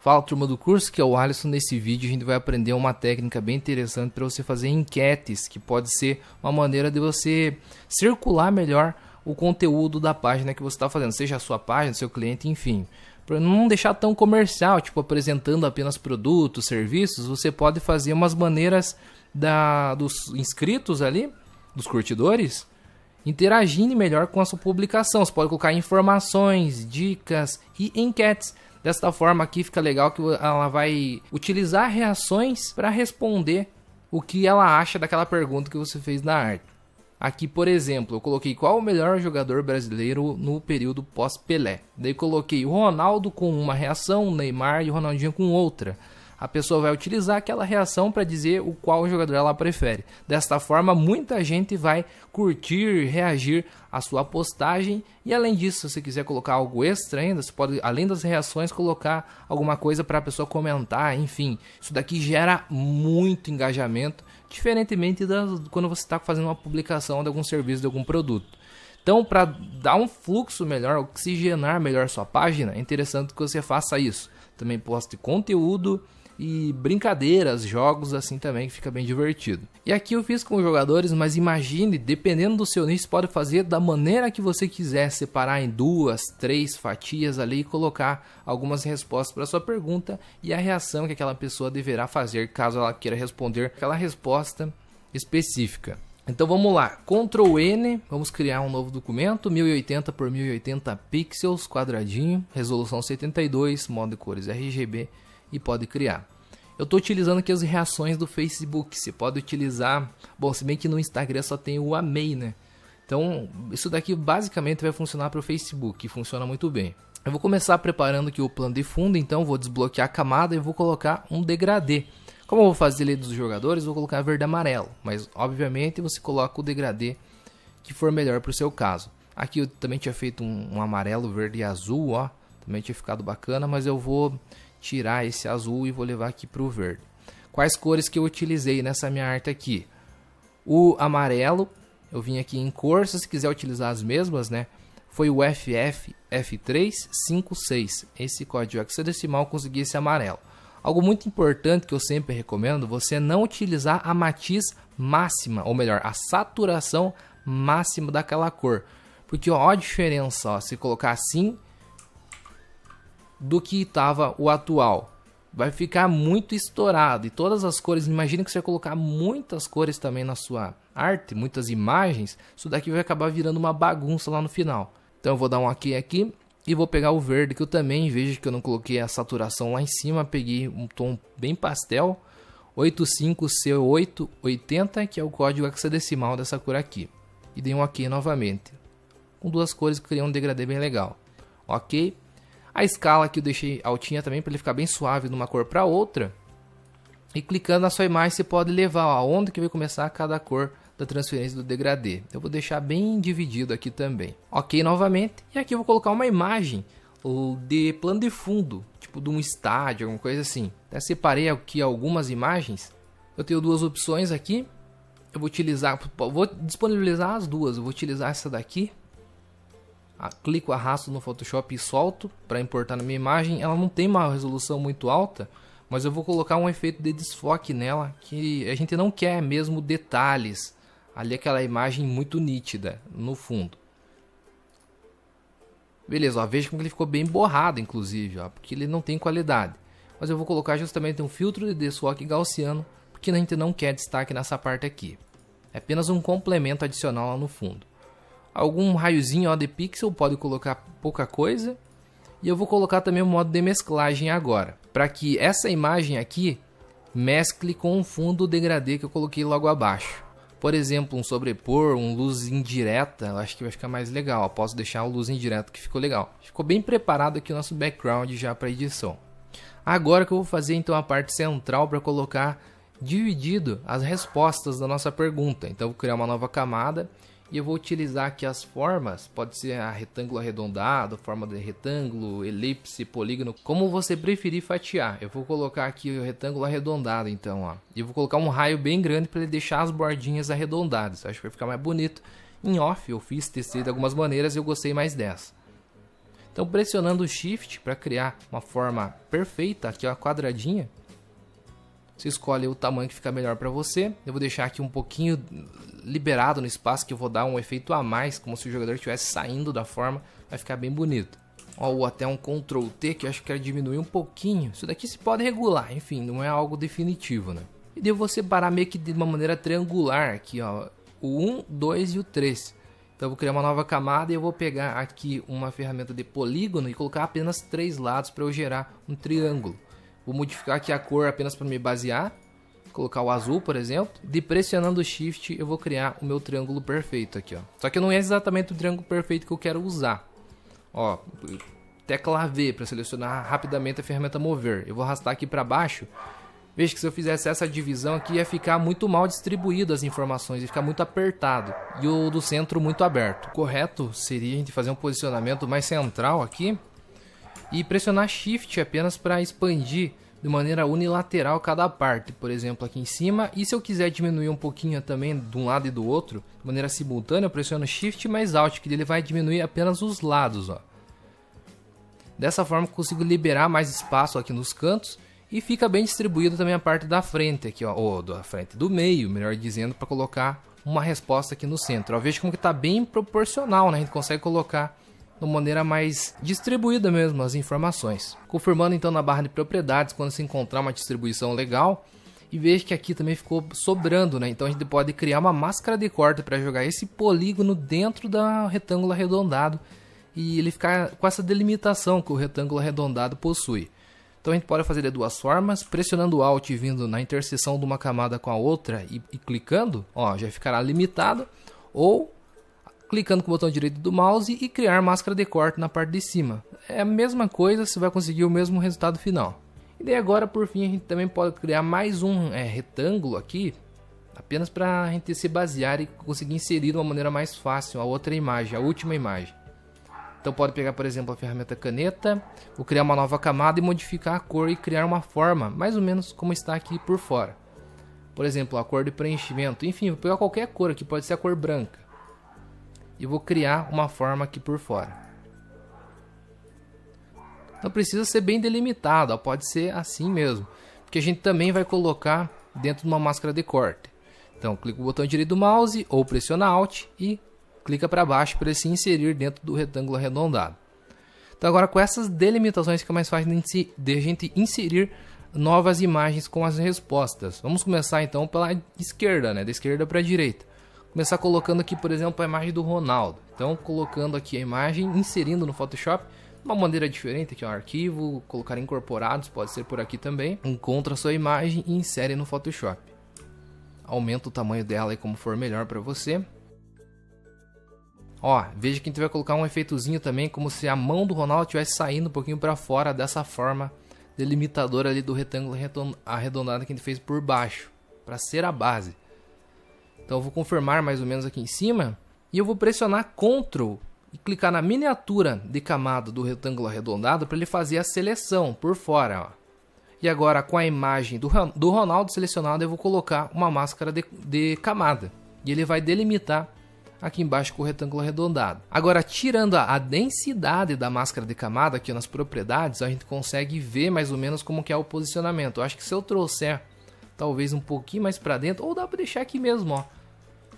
Fala, turma do curso, que é o Alisson. Nesse vídeo a gente vai aprender uma técnica bem interessante para você fazer enquetes, que pode ser uma maneira de você circular melhor o conteúdo da página que você está fazendo, seja a sua página, seu cliente, enfim. Para não deixar tão comercial, tipo apresentando apenas produtos, serviços, você pode fazer umas maneiras dos inscritos ali, dos curtidores, interagindo melhor com a sua publicação. Você pode colocar informações, dicas e enquetes. Desta forma aqui fica legal que ela vai utilizar reações para responder o que ela acha daquela pergunta que você fez na arte. Aqui, por exemplo, eu coloquei qual o melhor jogador brasileiro no período pós-Pelé. Daí coloquei o Ronaldo com uma reação, o Neymar e o Ronaldinho com outra. A pessoa vai utilizar aquela reação para dizer o qual jogador ela prefere. Desta forma, muita gente vai curtir, reagir à sua postagem. E além disso, se você quiser colocar algo extra ainda, você pode, além das reações, colocar alguma coisa para a pessoa comentar. Enfim, isso daqui gera muito engajamento, diferentemente quando você está fazendo uma publicação de algum serviço, de algum produto. Então, para dar um fluxo melhor, oxigenar melhor sua página, é interessante que você faça isso. Também poste conteúdo e brincadeiras, jogos assim também, que fica bem divertido. E aqui eu fiz com os jogadores, mas imagine, dependendo do seu nicho, você pode fazer da maneira que você quiser, separar em 2, 3 fatias ali e colocar algumas respostas para sua pergunta e a reação que aquela pessoa deverá fazer caso ela queira responder aquela resposta específica. Então vamos lá, Ctrl N, vamos criar um novo documento, 1080 por 1080 pixels, quadradinho, resolução 72, modo de cores RGB e pode criar. Eu estou utilizando aqui as reações do Facebook, você pode utilizar, bom, se bem que no Instagram só tem o amei, né? Então isso daqui basicamente vai funcionar para o Facebook, e funciona muito bem. Eu vou começar preparando aqui o plano de fundo, então vou desbloquear a camada e vou colocar um degradê. Como eu vou fazer ele dos jogadores, vou colocar verde e amarelo, mas obviamente você coloca o degradê que for melhor para o seu caso. Aqui eu também tinha feito um amarelo, verde e azul, ó, também tinha ficado bacana, mas eu vou tirar esse azul e vou levar aqui para o verde. Quais cores que eu utilizei nessa minha arte aqui? O amarelo, eu vim aqui em cor, se você quiser utilizar as mesmas, né? Foi o FF F356, esse código hexadecimal, consegui esse amarelo. Algo muito importante que eu sempre recomendo, você não utilizar a matiz máxima, ou melhor, a saturação máxima daquela cor. Porque ó, a diferença, ó, se colocar assim do que estava o atual, vai ficar muito estourado. E todas as cores, imagine que você vai colocar muitas cores também na sua arte, muitas imagens, isso daqui vai acabar virando uma bagunça lá no final. Então eu vou dar um OK aqui. E vou pegar o verde, que eu também vejo que eu não coloquei a saturação lá em cima. Peguei um tom bem pastel, 85C880, que é o código hexadecimal dessa cor aqui. E dei um OK novamente. Com duas cores que criam um degradê bem legal. OK. A escala que eu deixei altinha também, para ele ficar bem suave de uma cor para outra. E clicando na sua imagem, você pode levar aonde que vai começar cada cor da transferência do degradê. Eu vou deixar bem dividido aqui também. OK novamente. E aqui eu vou colocar uma imagem de plano de fundo, tipo de um estádio, alguma coisa assim. Até separei aqui algumas imagens. Eu tenho duas opções aqui. Eu vou utilizar, vou disponibilizar as duas. Eu vou utilizar essa daqui. Clico, arrasto no Photoshop e solto para importar na minha imagem. Ela não tem uma resolução muito alta, mas eu vou colocar um efeito de desfoque nela, que a gente não quer mesmo detalhes. Ali aquela imagem muito nítida no fundo. Beleza, ó, veja como ele ficou bem borrado, inclusive, ó, porque ele não tem qualidade. Mas eu vou colocar justamente um filtro de desfoque gaussiano, porque a gente não quer destaque nessa parte aqui. É apenas um complemento adicional lá no fundo. Algum raiozinho, ó, de pixel, pode colocar pouca coisa. E eu vou colocar também o modo de mesclagem agora, para que essa imagem aqui mescle com o fundo degradê que eu coloquei logo abaixo. Por exemplo, um sobrepor, um luz indireta, eu acho que vai ficar mais legal. Eu posso deixar o luz indireta que ficou legal. Ficou bem preparado aqui o nosso background já para edição. Agora que eu vou fazer então a parte central para colocar dividido as respostas da nossa pergunta. Então eu vou criar uma nova camada e eu vou utilizar aqui as formas. Pode ser a retângulo arredondado, forma de retângulo, elipse, polígono, como você preferir fatiar. Eu vou colocar aqui o retângulo arredondado então, ó. E eu vou colocar um raio bem grande para ele deixar as bordinhas arredondadas. Acho que vai ficar mais bonito. Em off eu fiz, testei de algumas maneiras e eu gostei mais dessa. Então pressionando o Shift para criar uma forma perfeita, aqui ó, quadradinha. Você escolhe o tamanho que fica melhor para você. Eu vou deixar aqui um pouquinho liberado no espaço, que eu vou dar um efeito a mais, como se o jogador estivesse saindo da forma. Vai ficar bem bonito. Ou até um Ctrl T, que eu acho que quero diminuir um pouquinho. Isso daqui se pode regular, enfim, não é algo definitivo, né? E daí eu vou separar meio que de uma maneira triangular aqui, ó, o 1, 2 e o 3. Então eu vou criar uma nova camada e eu vou pegar aqui uma ferramenta de polígono e colocar apenas 3 lados para eu gerar um triângulo. Vou modificar aqui a cor apenas para me basear, colocar o azul, por exemplo. E pressionando o Shift eu vou criar o meu triângulo perfeito aqui, ó. Só que não é exatamente o triângulo perfeito que eu quero usar. Ó, tecla V para selecionar rapidamente a ferramenta mover. Eu vou arrastar aqui para baixo. Veja que se eu fizesse essa divisão aqui ia ficar muito mal distribuído as informações, ia ficar muito apertado e o do centro muito aberto. O correto seria a gente fazer um posicionamento mais central aqui e pressionar Shift apenas para expandir de maneira unilateral cada parte, por exemplo aqui em cima. E se eu quiser diminuir um pouquinho também de um lado e do outro, de maneira simultânea, eu pressiono Shift mais Alt, que ele vai diminuir apenas os lados, ó. Dessa forma eu consigo liberar mais espaço aqui nos cantos e fica bem distribuído também a parte da frente aqui, ó, ou da frente do meio, melhor dizendo, para colocar uma resposta aqui no centro. Ó, veja como que está bem proporcional, né? A gente consegue colocar de uma maneira mais distribuída mesmo as informações. Confirmando então na barra de propriedades quando se encontrar uma distribuição legal. E veja que aqui também ficou sobrando, né? Então a gente pode criar uma máscara de corte para jogar esse polígono dentro da retângulo arredondado e ele ficar com essa delimitação que o retângulo arredondado possui. Então a gente pode fazer de duas formas, pressionando o Alt e vindo na interseção de uma camada com a outra e clicando, ó, já ficará limitado, ou clicando com o botão direito do mouse e criar máscara de corte na parte de cima. É a mesma coisa, você vai conseguir o mesmo resultado final. E daí agora, por fim, a gente também pode criar mais um retângulo aqui, apenas para a gente se basear e conseguir inserir de uma maneira mais fácil a outra imagem, a última imagem. Então pode pegar, por exemplo, a ferramenta caneta, vou criar uma nova camada e modificar a cor e criar uma forma, mais ou menos como está aqui por fora. Por exemplo, a cor de preenchimento, enfim, vou pegar qualquer cor aqui, pode ser a cor branca. E vou criar uma forma aqui por fora. Não precisa ser bem delimitado, ó, pode ser assim mesmo, porque a gente também vai colocar dentro de uma máscara de corte. Então clica o botão direito do mouse ou pressiona Alt e clica para baixo para ele se inserir dentro do retângulo arredondado. Então agora com essas delimitações fica mais fácil de a gente inserir novas imagens com as respostas. Vamos começar então pela esquerda, né? Da esquerda para a direita. Começar colocando aqui, por exemplo, a imagem do Ronaldo. Então colocando aqui a imagem, inserindo no Photoshop de uma maneira diferente, aqui ó, arquivo, colocar incorporados, pode ser por aqui também. Encontra a sua imagem e insere no Photoshop. Aumenta o tamanho dela aí como for melhor para você. Ó, veja que a gente vai colocar um efeitozinho também, como se a mão do Ronaldo estivesse saindo um pouquinho para fora dessa forma delimitadora ali do retângulo arredondado que a gente fez por baixo, para ser a base. Então eu vou confirmar mais ou menos aqui em cima e eu vou pressionar Ctrl e clicar na miniatura de camada do retângulo arredondado para ele fazer a seleção por fora, ó. E agora com a imagem do Ronaldo selecionada eu vou colocar uma máscara de camada e ele vai delimitar aqui embaixo com o retângulo arredondado. Agora, tirando a densidade da máscara de camada aqui nas propriedades, a gente consegue ver mais ou menos como que é o posicionamento. Eu acho que se eu trouxer talvez um pouquinho mais para dentro, ou dá para deixar aqui mesmo, ó.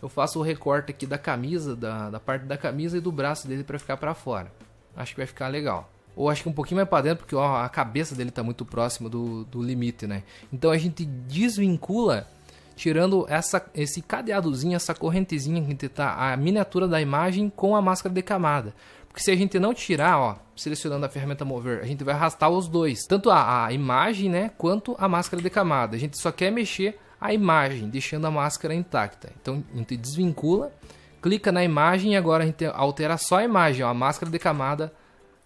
Eu faço o recorte aqui da camisa, da parte da camisa e do braço dele para ficar para fora. Acho que vai ficar legal. Ou acho que um pouquinho mais para dentro, porque ó, a cabeça dele está muito próximo do limite, né? Então a gente desvincula tirando esse cadeadozinho, essa correntezinha que tá a miniatura da imagem com a máscara de camada. Porque se a gente não tirar, ó, selecionando a ferramenta mover, a gente vai arrastar os dois, tanto a imagem, né, quanto a máscara de camada. A gente só quer mexer a imagem, deixando a máscara intacta. Então a gente desvincula, clica na imagem e agora a gente altera só a imagem, ó, a máscara de camada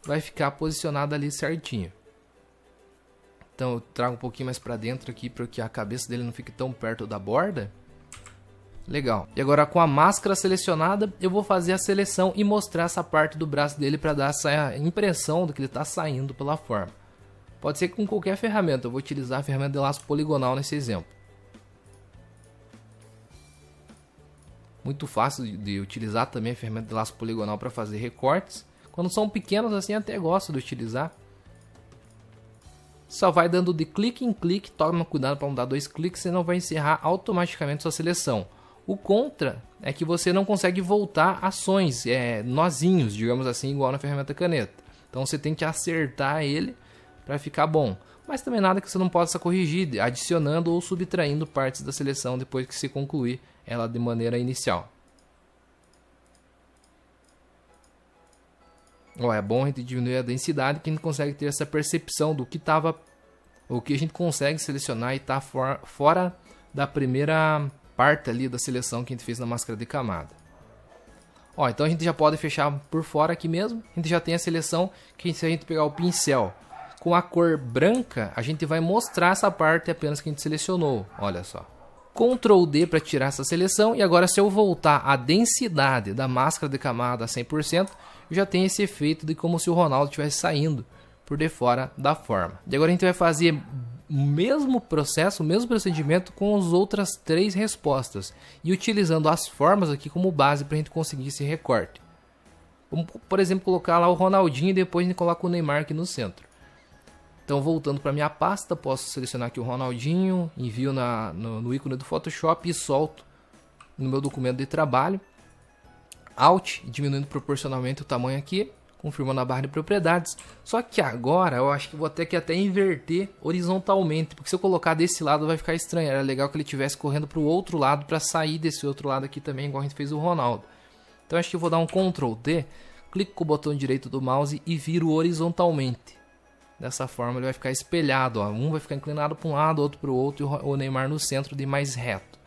vai ficar posicionada ali certinho. Então eu trago um pouquinho mais para dentro aqui para que a cabeça dele não fique tão perto da borda. Legal. E agora com a máscara selecionada, eu vou fazer a seleção e mostrar essa parte do braço dele para dar essa impressão de que ele está saindo pela forma. Pode ser com qualquer ferramenta, eu vou utilizar a ferramenta de laço poligonal nesse exemplo. Muito fácil de utilizar também a ferramenta de laço poligonal para fazer recortes. Quando são pequenos assim, até gosto de utilizar. Só vai dando de clique em clique, toma cuidado para não dar 2 cliques, senão vai encerrar automaticamente sua seleção. O contra é que você não consegue voltar ações, nozinhos, digamos assim, igual na ferramenta caneta. Então você tem que acertar ele para ficar bom. Mas também nada que você não possa corrigir, adicionando ou subtraindo partes da seleção depois que você concluir ela de maneira inicial. É bom a gente diminuir a densidade, que a gente consegue ter essa percepção do que o que a gente consegue selecionar e está fora da primeira parte ali da seleção que a gente fez na máscara de camada. Então a gente já pode fechar por fora aqui mesmo. A gente já tem a seleção que, se a gente pegar o pincel com a cor branca, a gente vai mostrar essa parte apenas que a gente selecionou. Olha só. Ctrl D para tirar essa seleção, e agora se eu voltar a densidade da máscara de camada a 100%, já tem esse efeito de como se o Ronaldo estivesse saindo por de fora da forma. E agora a gente vai fazer o mesmo processo, o mesmo procedimento com as outras 3 respostas, e utilizando as formas aqui como base para a gente conseguir esse recorte. Vamos, por exemplo, colocar lá o Ronaldinho e depois a gente coloca o Neymar aqui no centro. Então, voltando para minha pasta, posso selecionar aqui o Ronaldinho, envio no ícone do Photoshop e solto no meu documento de trabalho. Alt, diminuindo proporcionalmente o tamanho aqui, confirmando a barra de propriedades. Só que agora eu acho que vou ter que até inverter horizontalmente, porque se eu colocar desse lado vai ficar estranho. Era legal que ele estivesse correndo para o outro lado para sair desse outro lado aqui também, igual a gente fez o Ronaldo. Então acho que eu vou dar um Ctrl D, clico com o botão direito do mouse e viro horizontalmente. Dessa forma ele vai ficar espelhado, um vai ficar inclinado para um lado, outro para o outro, e o Neymar no centro de mais reto.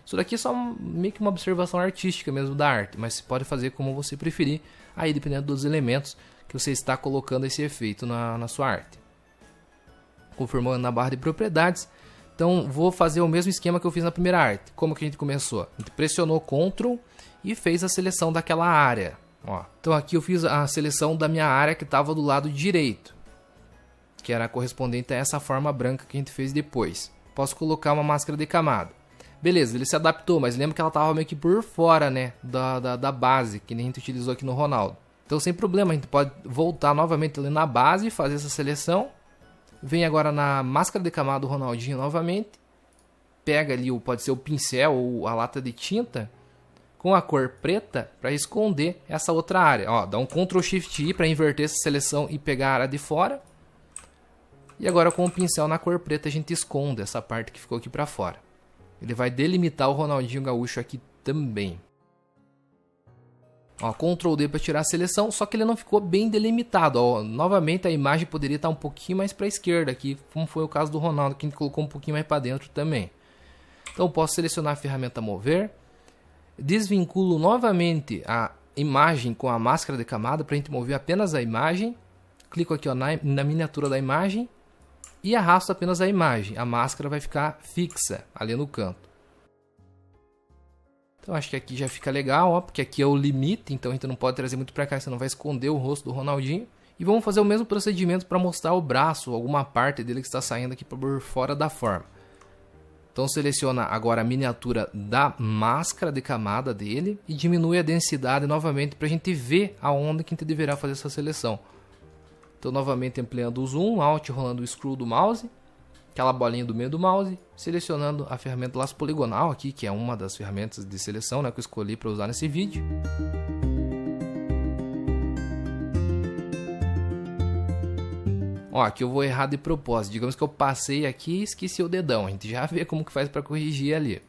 Isso daqui é só meio que uma observação artística mesmo da arte, mas você pode fazer como você preferir, aí dependendo dos elementos que você está colocando esse efeito na sua arte. Confirmando na barra de propriedades, então vou fazer o mesmo esquema que eu fiz na primeira arte. Como que a gente começou? A gente pressionou Ctrl e fez a seleção daquela área. Então aqui eu fiz a seleção da minha área que estava do lado direito, que era correspondente a essa forma branca que a gente fez depois. Posso colocar uma máscara de camada. Beleza, ele se adaptou, mas lembra que ela estava meio que por fora, né, da base, que nem a gente utilizou aqui no Ronaldo. Então, sem problema, a gente pode voltar novamente ali na base, fazer essa seleção. Vem agora na máscara de camada do Ronaldinho novamente. Pega ali, pode ser o pincel ou a lata de tinta, com a cor preta, para esconder essa outra área. Dá um Ctrl Shift I para inverter essa seleção e pegar a área de fora. E agora com o pincel na cor preta a gente esconde essa parte que ficou aqui para fora. Ele vai delimitar o Ronaldinho Gaúcho aqui também. Ctrl D para tirar a seleção, só que ele não ficou bem delimitado. Novamente a imagem poderia estar um pouquinho mais para a esquerda aqui, como foi o caso do Ronaldo, que a gente colocou um pouquinho mais para dentro também. Então posso selecionar a ferramenta mover, desvinculo novamente a imagem com a máscara de camada para a gente mover apenas a imagem. Clico aqui na miniatura da imagem e arrasto apenas a imagem. A máscara vai ficar fixa ali no canto. Então acho que aqui já fica legal, porque aqui é o limite, então a gente não pode trazer muito para cá, senão vai esconder o rosto do Ronaldinho. E vamos fazer o mesmo procedimento para mostrar o braço, alguma parte dele que está saindo aqui por fora da forma. Então seleciona agora a miniatura da máscara de camada dele e diminui a densidade novamente para a gente ver aonde que a gente deverá fazer essa seleção. Então novamente ampliando o zoom, Alt rolando o scroll do mouse, aquela bolinha do meio do mouse, selecionando a ferramenta laço poligonal aqui, que é uma das ferramentas de seleção, né, que eu escolhi para usar nesse vídeo. Aqui eu vou errar de propósito, digamos que eu passei aqui e esqueci o dedão, a gente já vê como que faz para corrigir ali.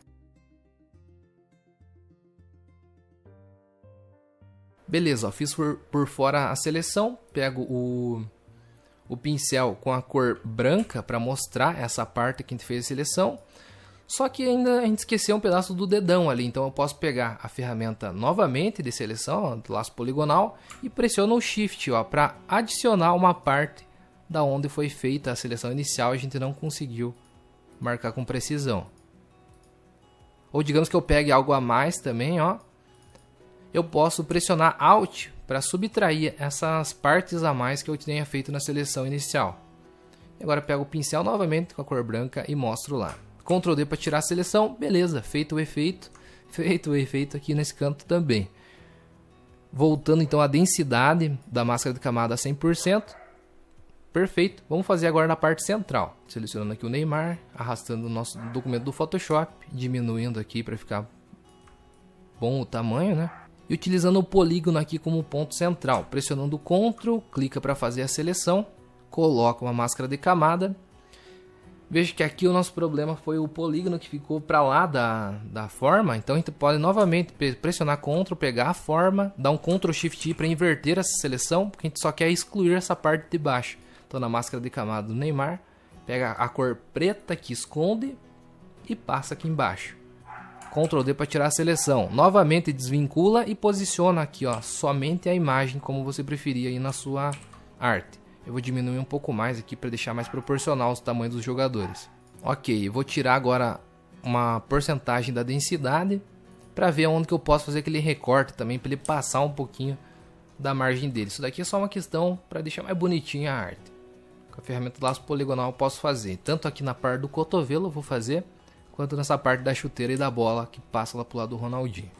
Beleza, fiz por fora a seleção, pego o pincel com a cor branca para mostrar essa parte que a gente fez a seleção. Só que ainda a gente esqueceu um pedaço do dedão ali, então eu posso pegar a ferramenta novamente de seleção, do laço poligonal, e pressiono o Shift para adicionar uma parte da onde foi feita a seleção inicial e a gente não conseguiu marcar com precisão. Ou digamos que eu pegue algo a mais também, eu posso pressionar Alt para subtrair essas partes a mais que eu tenha feito na seleção inicial. E agora pego o pincel novamente com a cor branca e mostro lá. Ctrl D para tirar a seleção, beleza, feito o efeito aqui nesse canto também. Voltando então à densidade da máscara de camada a 100%. Perfeito. Vamos fazer agora na parte central. Selecionando aqui o Neymar, arrastando o nosso documento do Photoshop, diminuindo aqui para ficar bom o tamanho, né? E utilizando o polígono aqui como ponto central. Pressionando o Ctrl, clica para fazer a seleção, coloca uma máscara de camada. Veja que aqui o nosso problema foi o polígono que ficou para lá da forma. Então a gente pode novamente pressionar Ctrl, pegar a forma, dar um Ctrl Shift I para inverter essa seleção, porque a gente só quer excluir essa parte de baixo. Então na máscara de camada do Neymar, pega a cor preta que esconde e passa aqui embaixo. Ctrl D para tirar a seleção. Novamente desvincula e posiciona aqui, ó, somente a imagem como você preferir aí na sua arte. Eu vou diminuir um pouco mais aqui para deixar mais proporcional os tamanhos dos jogadores. Ok, eu vou tirar agora uma porcentagem da densidade para ver onde que eu posso fazer aquele recorte também, para ele passar um pouquinho da margem dele. Isso daqui é só uma questão para deixar mais bonitinha a arte. Com a ferramenta do laço poligonal eu posso fazer, tanto aqui na parte do cotovelo eu vou fazer, quanto nessa parte da chuteira e da bola que passa lá pro lado do Ronaldinho.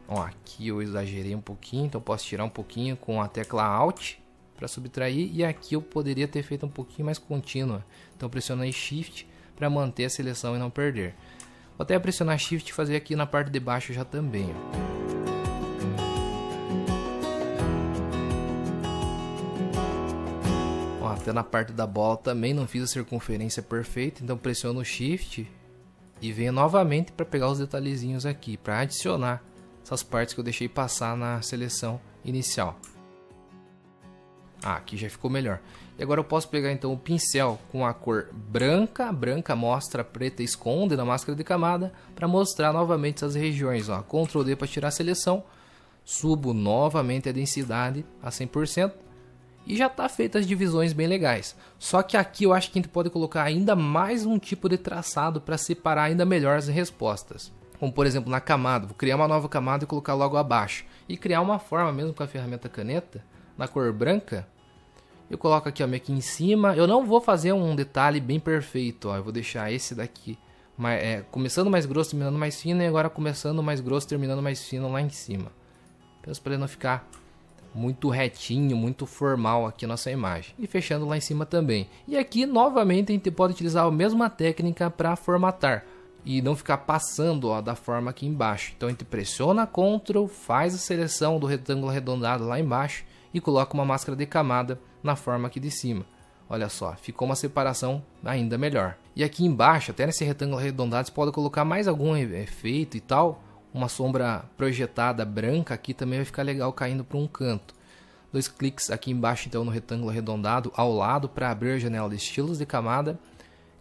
Ó, aqui eu exagerei um pouquinho, então eu posso tirar um pouquinho com a tecla Alt para subtrair, e aqui eu poderia ter feito um pouquinho mais contínua, então pressionei Shift para manter a seleção e não perder. Vou até pressionar Shift e fazer aqui na parte de baixo já também, ó. Até na parte da bola também não fiz a circunferência perfeita, então pressiono o Shift e venho novamente para pegar os detalhezinhos aqui, para adicionar essas partes que eu deixei passar na seleção inicial. Aqui já ficou melhor. E agora eu posso pegar então o pincel com a cor branca, branca mostra, preta esconde na máscara de camada, para mostrar novamente essas regiões. Ó. Ctrl D para tirar a seleção, subo novamente a densidade a 100%. E já está feita as divisões bem legais. Só que aqui eu acho que a gente pode colocar ainda mais um tipo de traçado para separar ainda melhor as respostas. Como por exemplo na camada, vou criar uma nova camada e colocar logo abaixo. E criar uma forma mesmo com a ferramenta caneta, na cor branca. Eu coloco aqui, ó, meio que em cima. Eu não vou fazer um detalhe bem perfeito, ó. Eu vou deixar esse daqui começando mais grosso, terminando mais fino. E agora começando mais grosso, terminando mais fino lá em cima. Penso para ele não ficar muito retinho, muito formal aqui a nossa imagem. E fechando lá em cima também. E aqui novamente a gente pode utilizar a mesma técnica para formatar e não ficar passando, ó, da forma aqui embaixo. Então a gente pressiona Ctrl, faz a seleção do retângulo arredondado lá embaixo e coloca uma máscara de camada na forma aqui de cima. Olha só, ficou uma separação ainda melhor. E aqui embaixo, até nesse retângulo arredondado, você pode colocar mais algum efeito e tal. Uma sombra projetada branca aqui também vai ficar legal caindo para um canto. 2 cliques aqui embaixo então no retângulo arredondado ao lado para abrir a janela de estilos de camada.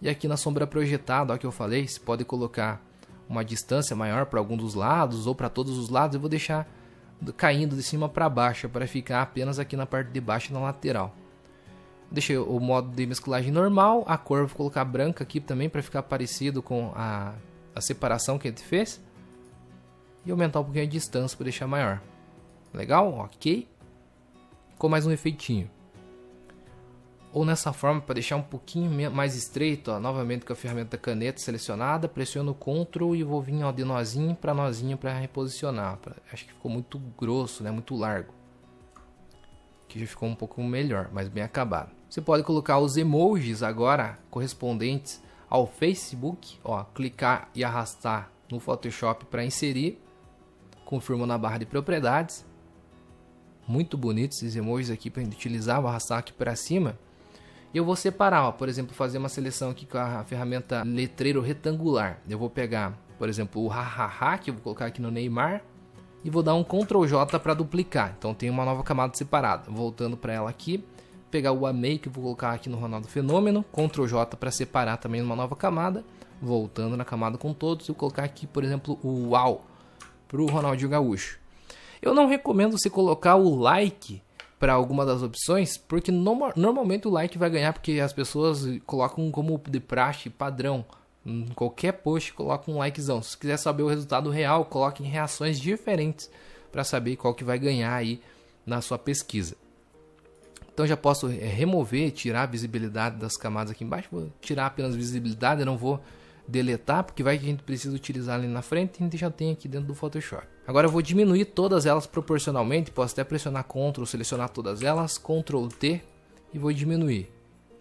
E aqui na sombra projetada, ó, que eu falei, você pode colocar uma distância maior para algum dos lados ou para todos os lados. Eu vou deixar caindo de cima para baixo para ficar apenas aqui na parte de baixo e na lateral. Deixei o modo de mesclagem normal, a cor vou colocar branca aqui também para ficar parecido com a separação que a gente fez. E aumentar um pouquinho a distância para deixar maior. Legal? Ok. Com mais um efeitinho. Ou nessa forma, para deixar um pouquinho mais estreito, ó, novamente com a ferramenta caneta selecionada, pressiono Ctrl e vou vir, ó, de nozinho para reposicionar. Acho que ficou muito grosso, né? Muito largo. Aqui já ficou um pouco melhor, mas bem acabado. Você pode colocar os emojis agora correspondentes ao Facebook. Ó, clicar e arrastar no Photoshop para inserir. Confirmo na barra de propriedades. Muito bonitos esses emojis aqui para utilizar. Vou arrastar aqui para cima. E eu vou separar, ó, por exemplo, fazer uma seleção aqui com a ferramenta letreiro retangular. Eu vou pegar, por exemplo, o hahaha, que eu vou colocar aqui no Neymar. E vou dar um Ctrl J para duplicar. Então tem uma nova camada separada. Voltando para ela aqui. Pegar o amei, que eu vou colocar aqui no Ronaldo Fenômeno. Ctrl J para separar também uma nova camada. Voltando na camada com todos. E vou colocar aqui, por exemplo, o uau para o Ronaldinho Gaúcho. Eu não recomendo você colocar o like para alguma das opções, porque normalmente o like vai ganhar, porque as pessoas colocam como de praxe padrão. Em qualquer post coloca um likezão. Se quiser saber o resultado real, coloque em reações diferentes para saber qual que vai ganhar aí na sua pesquisa. Então já posso remover, tirar a visibilidade das camadas aqui embaixo. Vou tirar apenas visibilidade, eu não vou deletar, porque vai que a gente precisa utilizar ali na frente e a gente já tem aqui dentro do Photoshop. Agora eu vou diminuir todas elas proporcionalmente, posso até pressionar Ctrl, selecionar todas elas, Ctrl T e vou diminuir.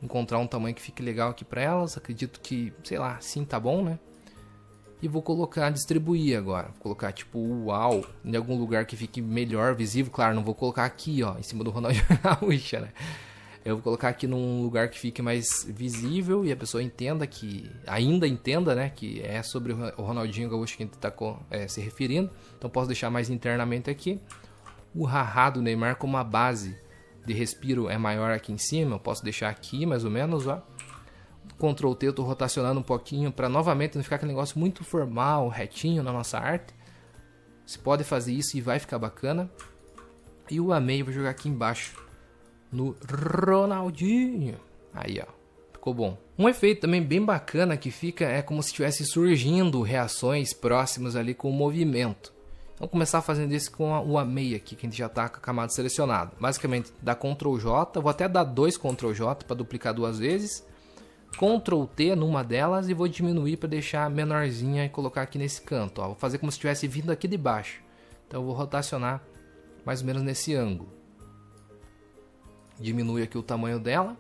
Encontrar um tamanho que fique legal aqui para elas, acredito que, sei lá, assim tá bom, né? E vou colocar, distribuir agora, vou colocar tipo uau, em algum lugar que fique melhor, visível, claro, não vou colocar aqui ó, em cima do Ronaldinho Gaúcho, né? Eu vou colocar aqui num lugar que fique mais visível e a pessoa entenda que, ainda entenda, né, que é sobre o Ronaldinho Gaúcho que a gente está se referindo. Então posso deixar mais internamente aqui. O haha do Neymar como a base de respiro é maior aqui em cima, eu posso deixar aqui mais ou menos, ó. Ctrl T, eu tô rotacionando um pouquinho para novamente não ficar aquele negócio muito formal, retinho na nossa arte. Você pode fazer isso e vai ficar bacana. E o amei eu vou jogar aqui embaixo no Ronaldinho. Aí, ó. Ficou bom. Um efeito também bem bacana que fica é como se estivesse surgindo reações próximas ali com o movimento. Vamos começar fazendo isso com o amei aqui, que a gente já está com a camada selecionada. Basicamente, dá Ctrl J, vou até dar 2 Ctrl J para duplicar 2 vezes. Ctrl T numa delas e vou diminuir para deixar menorzinha e colocar aqui nesse canto. Ó. Vou fazer como se estivesse vindo aqui de baixo. Então eu vou rotacionar mais ou menos nesse ângulo. Diminui aqui o tamanho dela.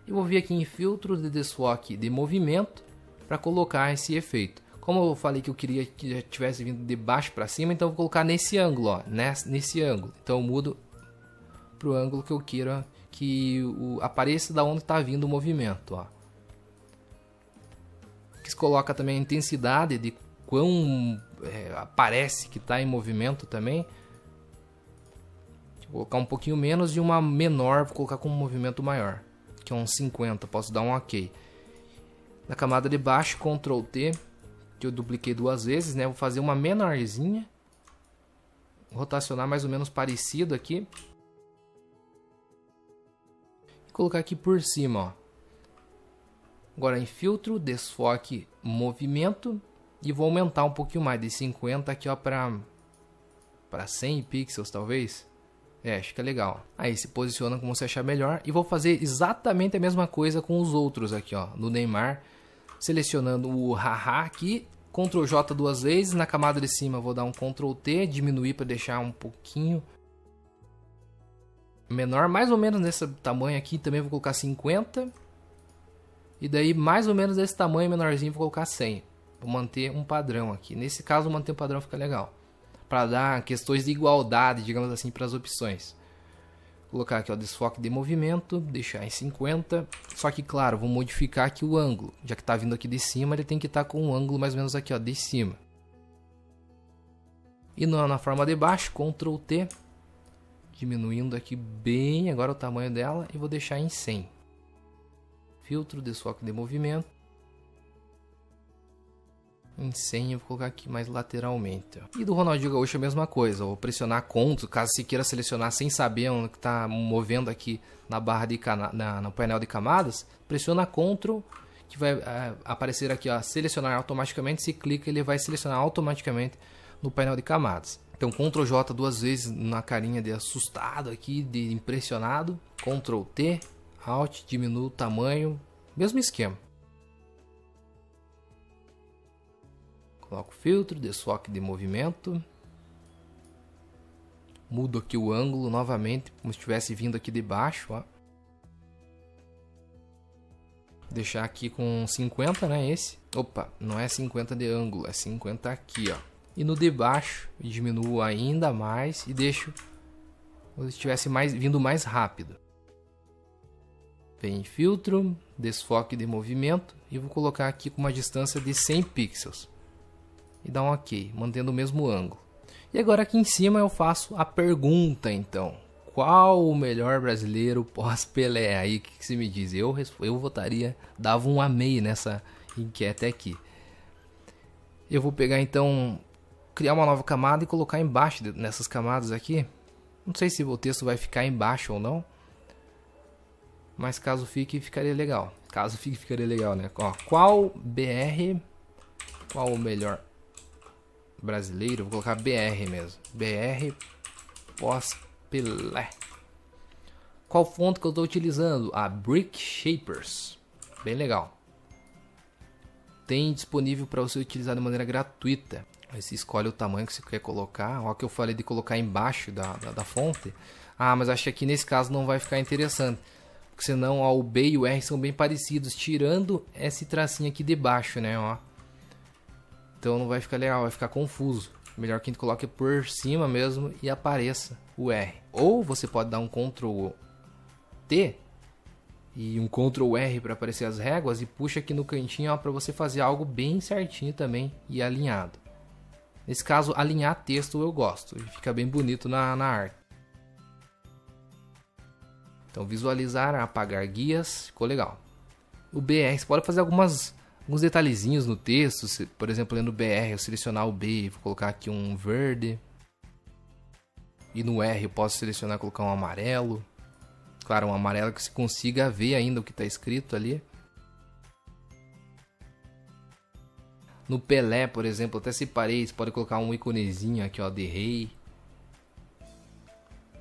E vou vir aqui em filtro de desfoque de movimento para colocar esse efeito. Como eu falei que eu queria que já tivesse vindo de baixo para cima, então eu vou colocar nesse ângulo, ó, nesse ângulo. Então eu mudo para o ângulo que eu queira que apareça da onde está vindo o movimento, ó. Aqui se coloca também a intensidade de quão aparece que está em movimento também. Vou colocar um pouquinho menos e uma menor, vou colocar com um movimento maior, que é um 50, posso dar um OK. Na camada de baixo, Ctrl T, que eu dupliquei 2 vezes, né? Vou fazer uma menorzinha, rotacionar mais ou menos parecido aqui. E colocar aqui por cima, ó. Agora em filtro, desfoque, movimento, e vou aumentar um pouquinho mais, de 50 aqui ó, para 100 pixels talvez. Acho que é legal. Aí se posiciona como você achar melhor. E vou fazer exatamente a mesma coisa com os outros aqui, ó. No Neymar. Selecionando o haha aqui. Ctrl J 2 vezes. Na camada de cima vou dar um Ctrl T. Diminuir para deixar um pouquinho menor. Mais ou menos nesse tamanho aqui. Também vou colocar 50. E daí mais ou menos desse tamanho menorzinho vou colocar 100. Vou manter um padrão aqui. Nesse caso manter um padrão fica legal. Para dar questões de igualdade, digamos assim, para as opções. Vou colocar aqui o desfoque de movimento, deixar em 50. Só que, claro, vou modificar aqui o ângulo. Já que está vindo aqui de cima, ele tem que estar com um ângulo mais ou menos aqui, ó, de cima. E na forma de baixo, Ctrl T. Diminuindo aqui bem agora o tamanho dela e vou deixar em 100. Filtro, desfoque de movimento. Em 100 eu vou colocar aqui mais lateralmente. Ó. E do Ronaldinho Gaúcho a mesma coisa. Eu vou pressionar Ctrl, caso você queira selecionar sem saber onde está movendo aqui na barra de no painel de camadas. Pressiona Ctrl, que vai aparecer aqui, ó, selecionar automaticamente. Se clica, ele vai selecionar automaticamente no painel de camadas. Então Ctrl J 2 vezes na carinha de assustado aqui, de impressionado. Ctrl T, Alt, diminui o tamanho. Mesmo esquema. Coloco filtro, desfoque de movimento. Mudo aqui o ângulo novamente, como se estivesse vindo aqui de baixo. Ó. Deixar aqui com 50, né? Esse. Opa, não é 50 de ângulo, é 50 aqui, ó. E no de baixo, diminuo ainda mais e deixo como se estivesse vindo mais rápido. Vem em filtro, desfoque de movimento e vou colocar aqui com uma distância de 100 pixels. E dá um OK, mantendo o mesmo ângulo. E agora aqui em cima eu faço a pergunta então. Qual o melhor brasileiro pós-Pelé? Aí o que você me diz? Eu votaria, dava um amei nessa enquete aqui. Eu vou pegar então, criar uma nova camada e colocar embaixo nessas camadas aqui. Não sei se o texto vai ficar embaixo ou não. Mas caso fique, ficaria legal. Caso fique, ficaria legal, né? Ó, qual o melhor brasileiro? Vou colocar BR mesmo. BR pós-Pelé. Qual fonte que eu estou utilizando? A Brick Shapers. Bem legal. tem disponível para você utilizar de maneira gratuita. Aí você escolhe o tamanho que você quer colocar. Olha que eu falei de colocar embaixo da fonte. Ah, mas acho que aqui nesse caso não vai ficar interessante. Porque senão ó, o B e o R são bem parecidos, tirando esse tracinho aqui de baixo, né? Ó. Então não vai ficar legal, vai ficar confuso. Melhor que a gente coloque por cima mesmo e apareça o R. Ou você pode dar um Ctrl T e um Ctrl R para aparecer as réguas e puxa aqui no cantinho para você fazer algo bem certinho também e alinhado. Nesse caso, alinhar texto eu gosto e fica bem bonito na arte. Então visualizar, apagar guias, ficou legal. O BR, você pode fazer alguns detalhezinhos no texto, por exemplo, lendo BR, eu selecionar o B, vou colocar aqui um verde. E no R eu posso selecionar e colocar um amarelo. Claro, um amarelo que se consiga ver ainda o que está escrito ali. No Pelé, por exemplo, até separei, você pode colocar um iconezinho aqui, ó, de rei.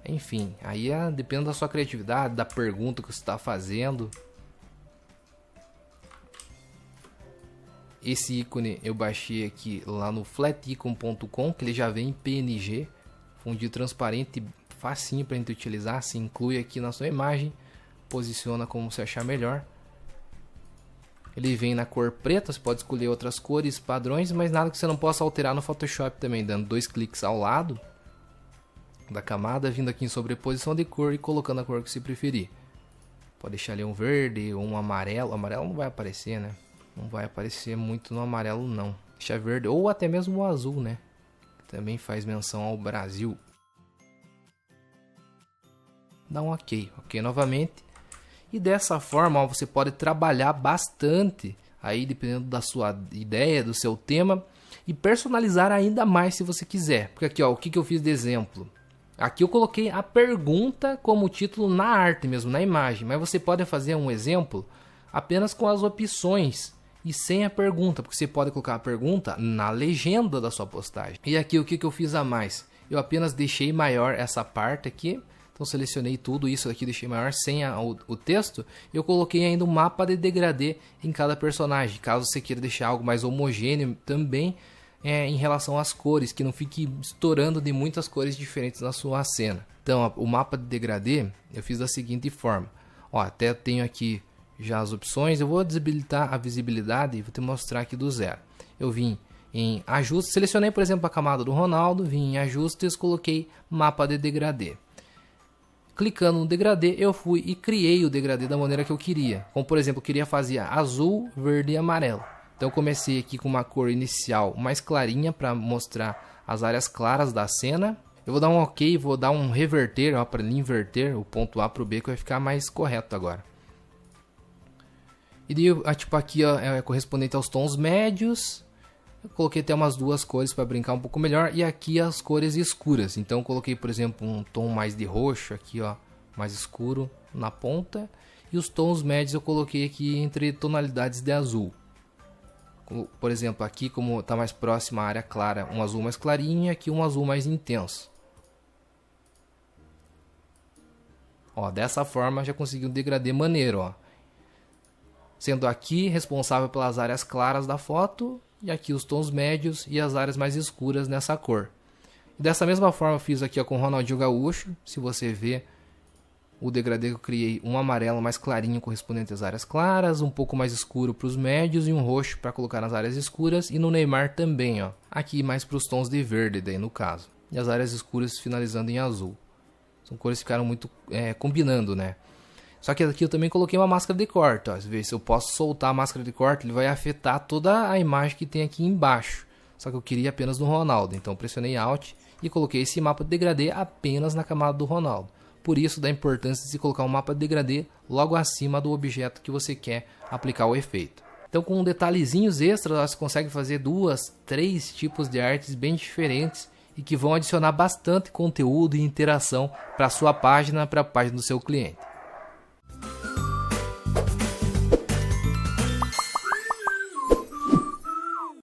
Enfim, aí depende da sua criatividade, da pergunta que você está fazendo. Esse ícone eu baixei aqui lá no flaticon.com, que ele já vem em PNG, fundido transparente, facinho para a gente utilizar. Se inclui aqui na sua imagem, posiciona como você achar melhor. Ele vem na cor preta, você pode escolher outras cores, padrões, mas nada que você não possa alterar no Photoshop também, dando 2 cliques ao lado da camada, vindo aqui em sobreposição de cor e colocando a cor que você preferir. Pode deixar ali um verde ou um amarelo. O amarelo não vai aparecer, né? Não vai aparecer muito no amarelo não. Deixa verde ou até mesmo o azul, né? Que também faz menção ao Brasil. Dá um ok novamente. E dessa forma, ó, você pode trabalhar bastante aí, dependendo da sua ideia, do seu tema, e personalizar ainda mais se você quiser. Porque aqui, ó, o que eu fiz de exemplo? Aqui eu coloquei a pergunta como título na arte mesmo, na imagem, mas você pode fazer um exemplo apenas com as opções e sem a pergunta, porque você pode colocar a pergunta na legenda da sua postagem. E aqui o que eu fiz a mais? Eu apenas deixei maior essa parte aqui. Então selecionei tudo isso aqui, deixei maior sem o texto. Eu coloquei ainda um mapa de degradê em cada personagem, caso você queira deixar algo mais homogêneo também em relação às cores, que não fique estourando de muitas cores diferentes na sua cena. Então o mapa de degradê eu fiz da seguinte forma. Ó, até tenho aqui já as opções, eu vou desabilitar a visibilidade e vou te mostrar aqui do zero. Eu vim em ajustes, selecionei por exemplo a camada do Ronaldo, vim em ajustes, coloquei mapa de degradê. Clicando no degradê, eu fui e criei o degradê da maneira que eu queria. Como por exemplo, eu queria fazer azul, verde e amarelo. Então eu comecei aqui com uma cor inicial mais clarinha para mostrar as áreas claras da cena. Eu vou dar um ok, vou dar um reverter, para ele inverter o ponto A para o B, que vai ficar mais correto agora. E daí, tipo aqui ó, é correspondente aos tons médios. Eu coloquei até umas duas cores para brincar um pouco melhor. E aqui as cores escuras. Então eu coloquei, por exemplo, um tom mais de roxo aqui, ó, mais escuro na ponta. E os tons médios eu coloquei aqui entre tonalidades de azul. Por exemplo, aqui como está mais próxima à área clara, um azul mais clarinho e aqui um azul mais intenso. Ó, dessa forma já consegui um degradê maneiro, ó. Sendo aqui responsável pelas áreas claras da foto e aqui os tons médios e as áreas mais escuras nessa cor. E dessa mesma forma eu fiz aqui ó, com o Ronaldinho Gaúcho. Se você vê o degradê que eu criei, um amarelo mais clarinho correspondente às áreas claras, um pouco mais escuro para os médios e um roxo para colocar nas áreas escuras. E no Neymar também, ó, aqui mais para os tons de verde daí no caso. E as áreas escuras finalizando em azul. São cores que ficaram muito combinando, né? Só que aqui eu também coloquei uma máscara de corte. Ó. Se eu posso soltar a máscara de corte, ele vai afetar toda a imagem que tem aqui embaixo. Só que eu queria apenas do Ronaldo. Então eu pressionei Alt e coloquei esse mapa de degradê apenas na camada do Ronaldo. Por isso da importância de se colocar um mapa de degradê logo acima do objeto que você quer aplicar o efeito. Então com detalhezinhos extras você consegue fazer 2, 3 tipos de artes bem diferentes e que vão adicionar bastante conteúdo e interação para a sua página, para a página do seu cliente.